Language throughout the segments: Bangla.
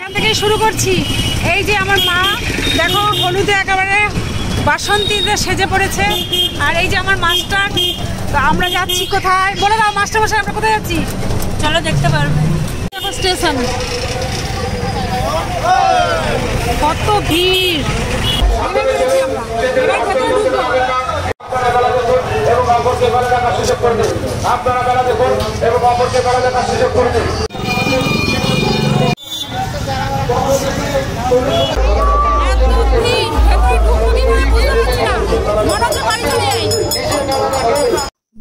এখান থেকে শুরু করছি। এই যে আমার মা দেখো হলুদে একেবারে বাসন্তীতে সেজে পড়েছে, আর এই যে আমার মাস্টার। তো আমরা যাচ্ছি কোথায় বলে দাও মাস্টার মশাই, আমরা কোথায় যাচ্ছি? চলো দেখতে পারবে। দেখো স্টেশন, কত ভিড়।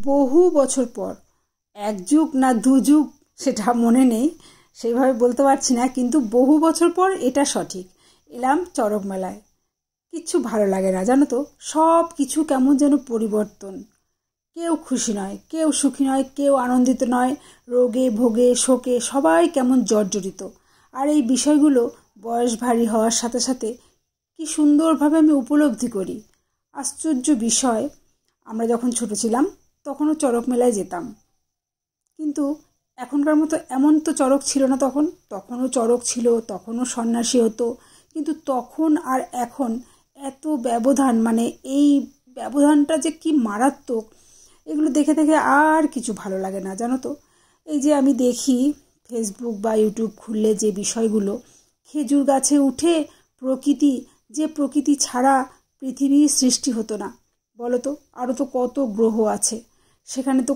বহু বছর পর, এক যুগ না দু যুগ সেটা মনে নেই, সেইভাবে বলতে পারছি না, কিন্তু বহু বছর পর এটা সঠিক এলাম চড়ক মেলায়। কিচ্ছু ভালো লাগে না জানো তো, সব কিছু কেমন যেন পরিবর্তন। কেউ খুশি নয়, কেউ সুখী নয়, কেউ আনন্দিত নয়, রোগে ভোগে শোকে সবাই কেমন জর্জরিত। আর এই বিষয়গুলো বয়স ভারী হওয়ার সাথে সাথে কি সুন্দরভাবে আমি উপলব্ধি করি। আশ্চর্য বিষয়, আমরা যখন ছোট ছিলাম তখনও চড়ক মেলায় যেতাম, কিন্তু এখনকার মতো এমন তো চড়ক ছিল না। তখনও চড়ক ছিল, তখনও সন্ন্যাসী হতো, কিন্তু তখন আর এখন এত ব্যবধান, মানে এই ব্যবধানটা যে কি মারাত্মক, এগুলো দেখে দেখে আর কিছু ভালো লাগে না জানো তো। এই যে আমি দেখি ফেসবুক বা ইউটিউব খুললে যে বিষয়গুলো, খেজুর গাছে উঠে প্রকৃতি, যে প্রকৃতি ছাড়া পৃথিবীর সৃষ্টি হতো না বলো তো। আরও তো কত গ্রহ আছে, সেখানে তো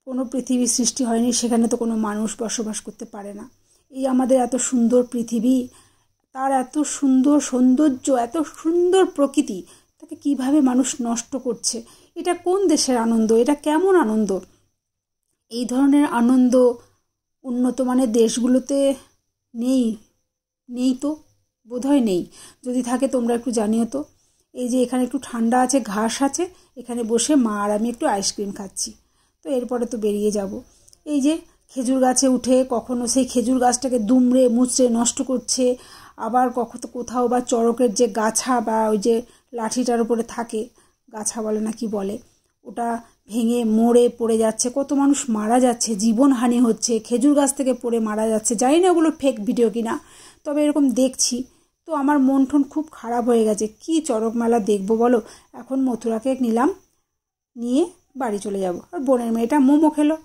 কোনো পৃথিবীর সৃষ্টি হয়নি, সেখানে তো কোনো মানুষ বসবাস করতে পারে না। এই আমাদের এত সুন্দর পৃথিবী, তার এত সুন্দর সৌন্দর্য, এত সুন্দর প্রকৃতি, তাকে কিভাবে মানুষ নষ্ট করছে। এটা কোন দেশের আনন্দ? এটা কেমন আনন্দ? এই ধরনের আনন্দ উন্নত মানের দেশগুলোতে নেই তো, বোধহয় নেই। যদি থাকে তোমরা একটু জানিও তো। এই যে এখানে একটু ঠান্ডা আছে, ঘাস আছে, এখানে বসে মা আর আমি একটু আইসক্রিম খাচ্ছি। তো এরপরে তো বেরিয়ে যাব। এই যে খেজুর গাছে উঠে কখনো সেই খেজুর গাছটাকে দুমড়ে মুচড়ে নষ্ট করছে, আবার কোথাও বা চড়কের যে গাছা বা ওই যে লাঠিটার উপরে থাকে, গাছা বলে না কি বলে, ওটা ভেঙে মরে পড়ে যাচ্ছে, কত মানুষ মারা যাচ্ছে, জীবনহানি হচ্ছে, খেজুর গাছ থেকে পড়ে মারা যাচ্ছে। জানি না ওগুলো ফেক ভিডিও কিনা, তবে এরকম দেখছি তো আমার মন টন খুব খারাপ হয়ে গেছে। কি চড়ক মেলা দেখবো বলো। এখন মথুরা কেক নিলাম, নিয়ে বাড়ি চলে যাব, আর বোনের মেয়েটা মোমো খেলো।